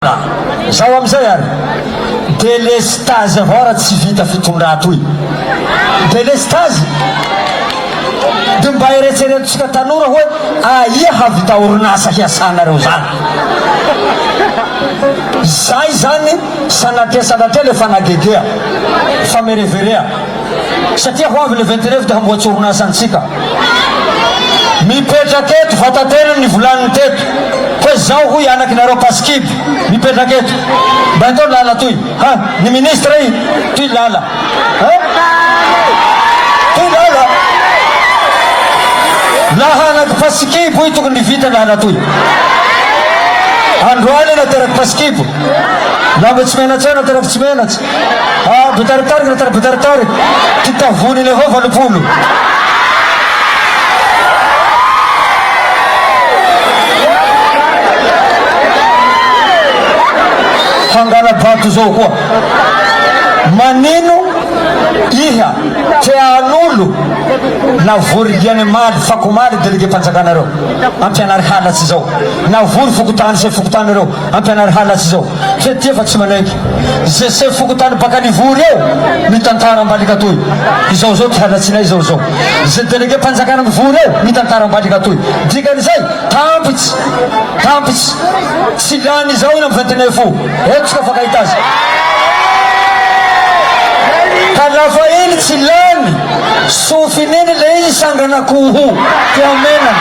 Zao amizay ary delestage avao raha tsy vita fitondrato toy delestage de mba eretseretintsika tanora hoe aia havita orinasa hiasanareo zany zay zany sanatria le fanagegea famereverea satria ho avy le 29 de hamboatsy orinasa antsika mipetraky eto vatatena ny volaniny teto hoe zao hoy anakinareo paskiby mipetraky eto mba atao lala toy ha ny ministre i toy lala toy lala laha anaky paskiby hoy tokony vita lala toy androany nateraky paskibo lamba tsy menatsy eo nateraky tsy menatsy betaritariky nateraky betaritariky titavoniny avao valopolo hangala bato zao koa manino iha tean'olo na vory liany maly fako maly delege mpanjakanareo ampianary halatsy zao na vory fokotany se fokotanareo ampianary halatsy zao fetia fa tsy manaiky ze se fokotany baka ny vory eo mitantara ambalika toy izao zao ty halatsinay izao zao ze delege mpanjakana ny vory eo mitantara ambalika toy dikan'izay tampitsy tsy lany zao iny am 29 fo eto tsika fakahita azy ka lafa iny tsy lany sofininy le izy sangrana koho ty amenany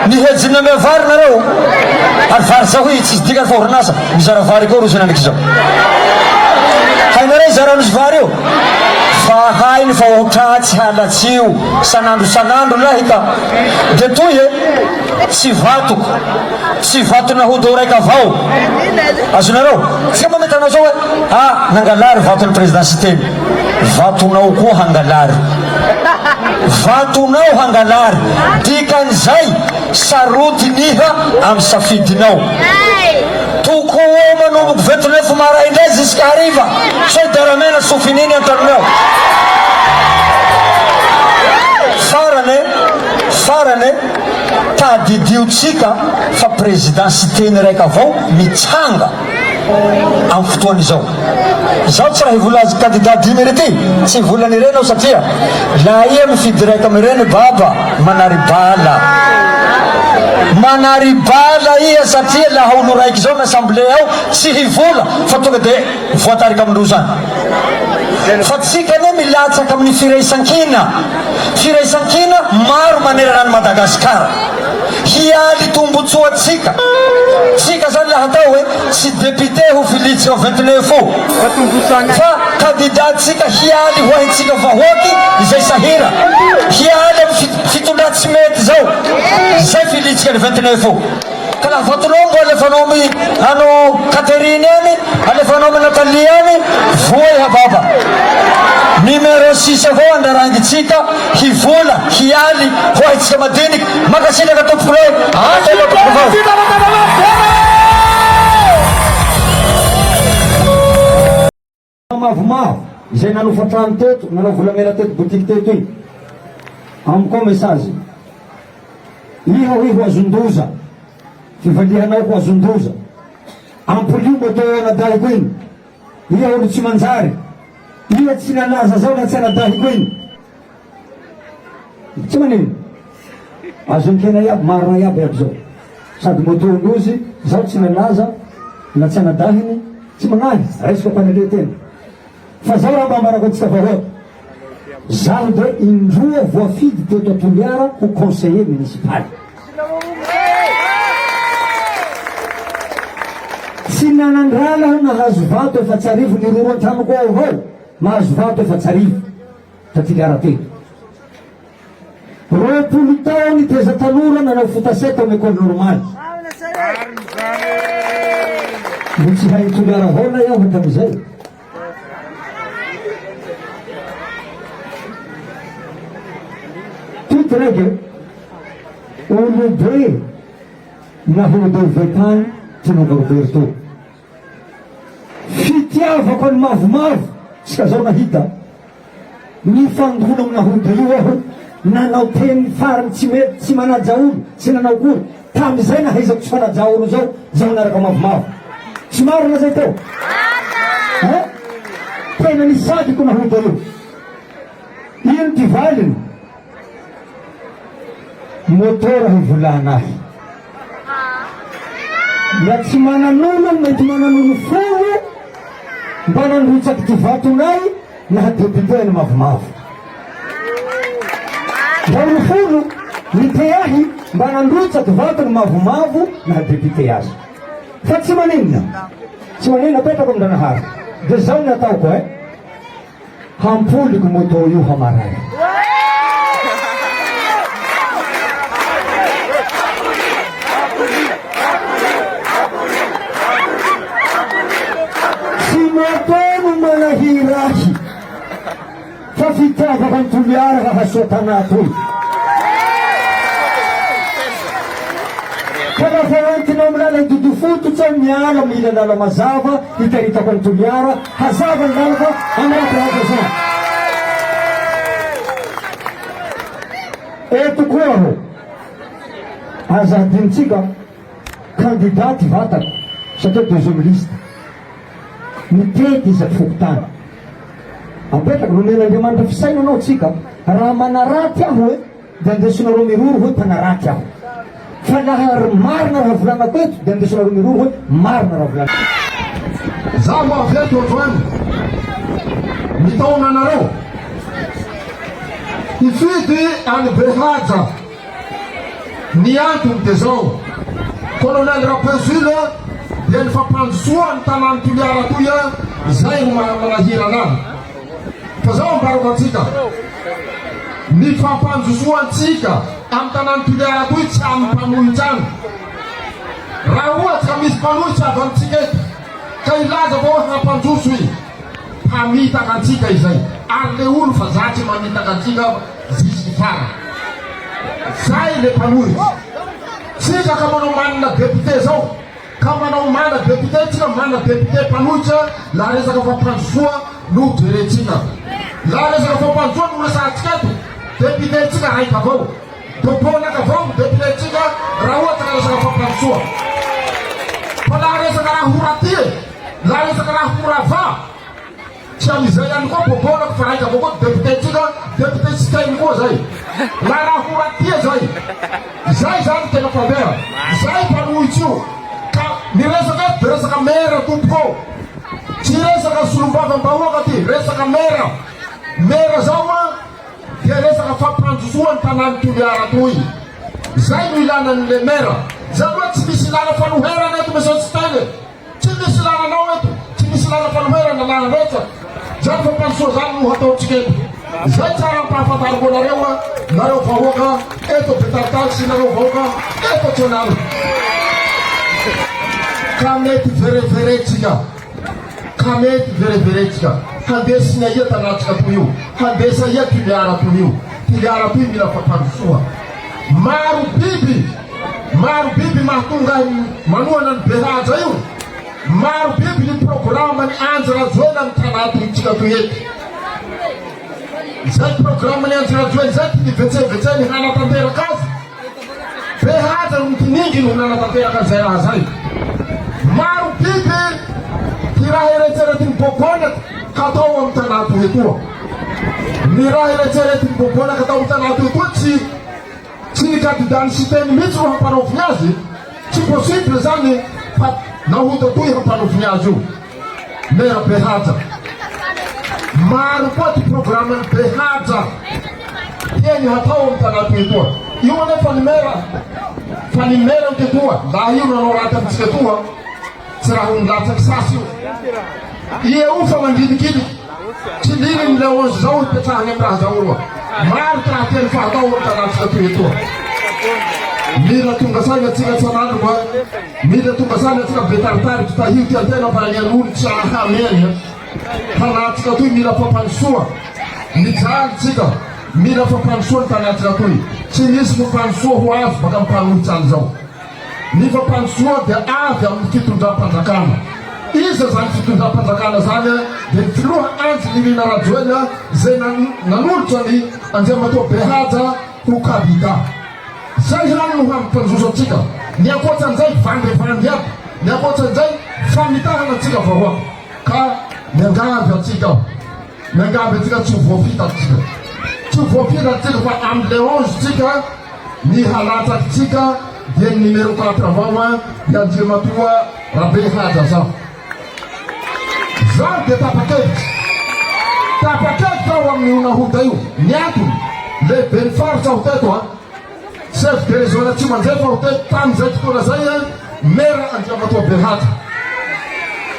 nihejina ame vary nareo ary vary zao i tsy dikany fa orinasa mizara vary koa roziny anaky zao hainareo zaranozy vary io fa hainy fa otratsy halatsio sanandro lahy ka de toy e tsy vato nahodeo raiky avao azonareo tsika mba metanao zao hoe nangalary vaton'ny présidencité vatonao koa hangalary dikan'izay sarotiniha amy safidinao toko manomboky 29 maraindray jusqu'à hariva so daramena sofininy antanonao farane tadidiotsika fa présidencité-ny raiky avao mitsanga amy fotoany izao zao tsy raha hivolazy candidat dimy rety tsy volany reny ao satria la ia mifidy raiky amy reny baba manary bala ia satria laha olo raiky zao miassemblé ao tsy hivola fa tonga de voatariky amindro zany fa tsika ne milatsaky amin'ny firaisankina maro manerana ny Madagasikara hialy tombotsoatsika tsika zany laha atao hoe tsy député ho filitsika 29 fo fa candidat tsika hialy ho ahitsika vahoaky izay sahira hialy amy fitondratsy mety zao zay filitsika ny 29 fo ka laha vatonao mbo alefanao amy ano Kateriny any alefanao amy Natalie any voy hababa numéro 6 avao andrarangitsika hivola hialy ho ahitsika madiniky makasitraka tompoko mavomavo izay nanofatrano teto nanao volamena teto botiky teto iny amiko message iha ho azondoza fivalihanao ho azondoza ampolio atao anadahiko iny iha olo tsy manjary iha tsy nalaza zao na tsy anadahiko iny tsy manino azonkena iaby marina iaby aby zao sady motoandrozy zao tsy nalaza na tsy anadahiny tsy magnahy resaka mpanale tena fa zao raha mambarako atsika vahoaka zaho de indroa voafidy teto Toliara ho conseiller municipal tsy nanandrala nahazo vato efa tsy arivo ny roro an-tranoko ao avao mahazo vato efa tsy arivo ta Toliara teto roapolo taony teza tanora nanao fotasety amy école normale mbo tsy hay Toliara avao na iaho hatamizay raiky olo be nahodeo vetany tononga Roberto fitiavako any mavomavo tsika zao nahita nifandona amy nahody io aho nanao teny farany tsy mety tsy manaja olo tsy nanao kory tam'izay nahaizako tsy fanaja olo zao zao naraka mavomavo tsy marina zay teo tena nisadiko nahota io ino ty valiny motora hivolanahy mba tsy manan'olo mety manan'olo folo mba nandrotsaky ty vatonay nahadepiteny mavomavo mba olo folo nite ahy mba nandrotsaky vatony mavomavo nahadepite azy fa tsy manina petrako amindranahary de zao ny ataoko hampoliko moto io hamaray tsy motono manahirahy fa fitiavaka ny toliara hahasoatana toy ka lafa entinao milala dodo fototsy miala mila lala mazava hitaritako ny toliara hazava ny lalaka amiratiraka zany eto koa ho aza adinitsika kandidaty vatako satria deuxième liste mitety izaky fokotany apetraka nomen'Andriamanitra fisaina anao tsika raha manaraty aho de andesinareo miroro hoe mpanaraty aho fa laha marina raha volanako eto de andesinareo miroro hoe marina raha volanako za mo avy eto androany mitaona anareo hifidy any Behaja ny antony de zao colonel Rapezile dia ny fampandrosoa ny tanàny Toliara toy zay no manahira anazy fa zao ambarako antsika ny fampandrosoantsika amin'ny tanàny Toliara toy tsy amin'ny mpanohitsy any raha ohatsy ka misy mpanohitsy avy amintsika eto ka ilaza vao hampandroso i hamitaka antsika izay ary le olo fa zatsy mamitaka antsika zisy fara zay le mpanohitsy tsika ka manao manina député zao ka manao mana député tsika mana député mpanohitsy la resaka fampandrosoa no jerentsika la resaka fampandrosoa no resantsika eto député tsika raika avao dobonaka avao député tsika raha ohatsy ka resaka fampandrosoa fa la resaka raha horatie la resaka raha horava tsy amizay ihany koa bobonako fa raika avao koa député tsika député tsikainy koa zay la raha horatie zay zany tena fabera zay mpanohitsy io ka niresaka eto de resaka mera tompoko tsy resaka solombavambahoaka ty resaka mera zao dia resaka fampandrosoa ny tanàny Toliara toy zay no ilanan'le mera zany hoe tsy misy lana fanoherana eto monsieur Stele tsy misy lananao eto tsy misy lana fanoherana lana rehetra zany fampandrosoa zany no hataotsika eto zay tsara mpahafantariko anareo nareo vahoaka eto Betartaly sy nareo vahoaka eto Tsionary ka mety vereveretsika handesina ia tanatsika toy io handesa ia Toliara toy io Toliara toy mila fampandrosoa maro biby mahatonga manohana ny Behaja io maro biby ny programme ny anjarajoena ny tanà toytsika toy eto zay programme ny anjarajoeny zay ty nivetsevetse ny hanatanteraka azy Behaja no tiningy no hanatanteraka zay raha zay maro biby ty raha eretserety ny bobonaky katao amin'ny tanà toy etoa ny raha eretserety ny bobonaky atao amin'ny tanà toy etoa tsy ny kandidany siteny mihitsy no hampanoviny azy tsy possible zany fa nahota toy hampanoviny azy io mera Behaja maro koa ty programme ny Behaja tieny hatao amin'ny tanà toy etoa io anefa ny mera tetoa la io nanao raty amitsika etoa tsy raha onilatsaky sasy io io fa mandrinikiniky tsy liny le 11 zao hipetrahany amin'ny raha zao aloha maro ty raha tiany fahatao amin'ny tanàtsika toy etoa mila tonga saina atsika Tsanandro mila tonga saina atsika Betartary ty tahio ty antena mpananian'olo tsy ahameny tanàtsika toy mila fampandrosoa mijaly tsika mila fampandrosoa ny tanàtsika toy tsy misy fampandrosoa ho azy baka mpanohitsy any zao ny fampandrosoa dia avy amin'ny fitondram-panjakana iza zany fitondram-panjakana zany de ny filoha antsy ny nina rajoeny zay nanolotra ny anjema to behaja ukabida zay zany no hampanjoso atsika ny akoatsan'izay vandevandy aby ny akoatsan'izay famitahana atsika vahoaka ka miangavy atsika miangavy atsika tsy voafita atsika tsy voafita atsika fa am'le 11 tsika ny halatsatsika dia numéro 4 avao ny anjematoa rabe haja zao zao dia tapakevitra ao amin'ny onahota io ny antony lehibe ny faritra ho teto chef de région tsy manjay fa ho teto tam'izay fotoana zay mera anjematoa be haja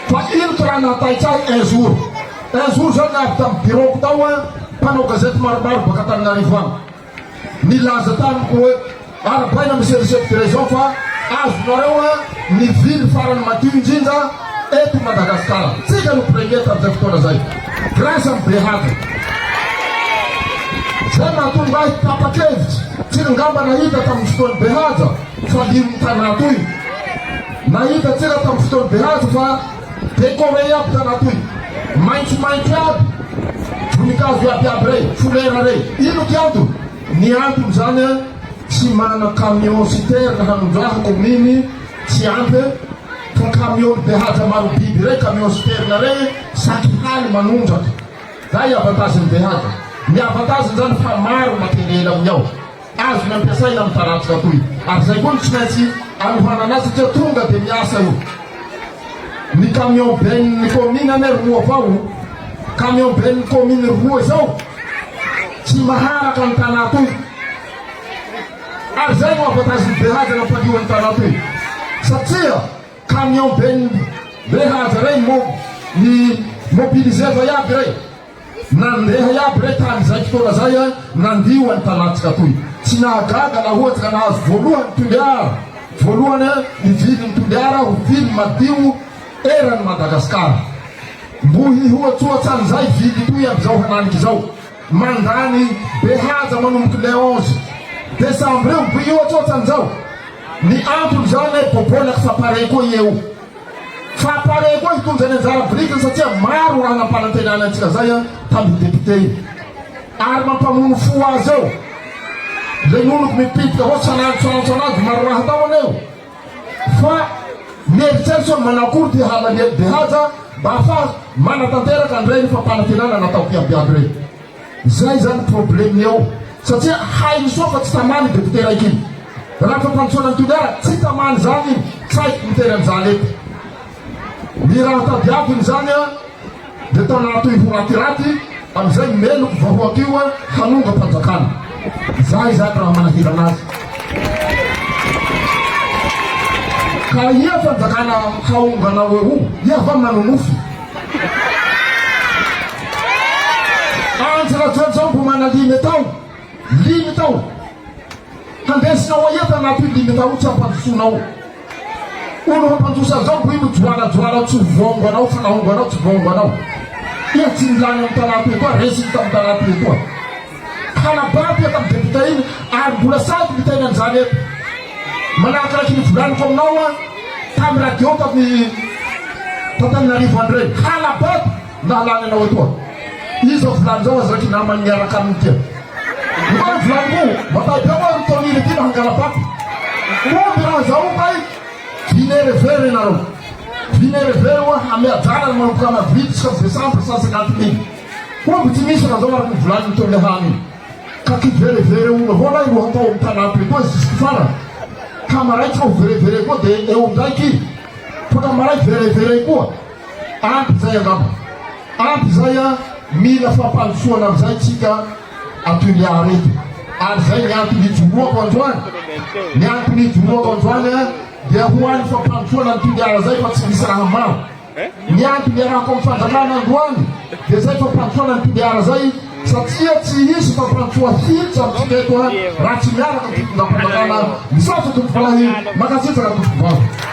fa ino ko raha nahataitsay un jour zany avy tamin'ny bureauko tao mpanao gazety maromaro baka tamin'Antananarivo agny nilaza tamiko hoe arabaina monsieur le chef de région fa azonareo ny ville farany madio indrindra eto Madagasikara tsika no premier tam'izay fotoana zay grâce am be haja zay mahatonga ahy tapakevitsy tsy ngamba nahita tamin'ny fotoany be haja fa liron'ny tanà toy nahita tsika tamin'ny fotoany be haja fa décoré aby tanà toy maitsomaitso aby voninkazo abiaby rey folera rey ino kiantony ny antony zany tsy mana camion citerne hanondrahako miny tsy ampy fa camion be haja maro biby rey camion citerne rey saky haly manondraka zay avantage be haja ny avantage zany fa maro materela amin'ny ao azo nampiasaina amin'ny taratsika toy ary zay koa ny tsy maintsy anohanana azy satria tonga dia miasa io ny camion ben'ny commune ane roa avao camion ben'ny commune roa zao tsy maharaka ny tanà toy ary zay no avantage be haja nampalio ny tanà toy satria camion ben'ny be haja rey ny mobiliseva iaby rey nandeha iaby rey tany zay fotoana zay nandio any tanatsika toy tsy nahagaga na ohatsy ka nahazo voalohany toliara voalohany ny viliny toliara ho vily madio erany Madagasikara mbo hihoatsoatsy an'izay vily toy am'izao hananiky zao mandany be haja manomboky le 11 décembre io mbo hihoatsoatsy an'izao ny antony zany bobolaky fa pare koa eo fa pare koa hitonjany anjara brikiny satria maro raha nampanantenana antsika zay tamin'ny député ary mampamono fo azy eo le noloko mipitika ho tsanady maro raha tao aneo fa mieritseritsy manakory ty halany be haja mba afa manatanteraka andrey ny fampanantenana natao piabiaby rey zay zany problème eo satria hainy soa fa tsy tamany député raiky iny raha fampanotsoana ny toliara tsy tamany zany iny tsaiky mitery am'zany eto ny raha tabiaviny zany de tanà toy ho ratiraty am'izay meloko vahoaky io hanonga mpanjakana zay zany raha manahira anazy ka ia fanjakana haonganao eo ia va manonofy anjyrajoely zao mbo mana limy tao handesinao aia tanà toy limy tao tsy ampandosonao olo hampanjosa zao mbo ino joalajoala tsy vongo anao fa nahongo anao tsy vongo anao ia tsy nilany amy tanà toy koa resiny tamin'ny tanà toy koa hanababy ia tamin'ny député iny ary mbola sady mitena an'izany eto manahakaraky ny volaniko aminao tamin'ny radio tamin'ny Antananarivo andreny hanababy nahalany anao etoa izy volany zao azy raky namany miaraka aminy tia ny volany ko mataby ao ary toniny ty nahangalababy omby raha zao kay vinerevere nareo vinerevere hamiajana manomboka mavidy ska décembre 150 000 omby tsy misy raha zao araky ny volany mitole hany ka kiverevere olo avao lay ro hatao amy tanà toy koa jusky fara ka maraiky ho verevere koa de eo ndraiky fa ka maraiky verevere koa ampy zay angamba ampy zay mila fampandrosoana am'izay tsika atoliara eto ary zay ny antony joroako androany ny antony joroako androany dia ho any fampandrosoana ny toliara zay fa tsy misy raha maro ny antony arahako amy fanjakana androany de zay fampandrosoana ny toliara zay satria tsy hisy fampandrosoa hitsy amitsika eto raha tsy miaraka tomponam-panjakana misaotsa tompo falahy makasitsaka tompo vavy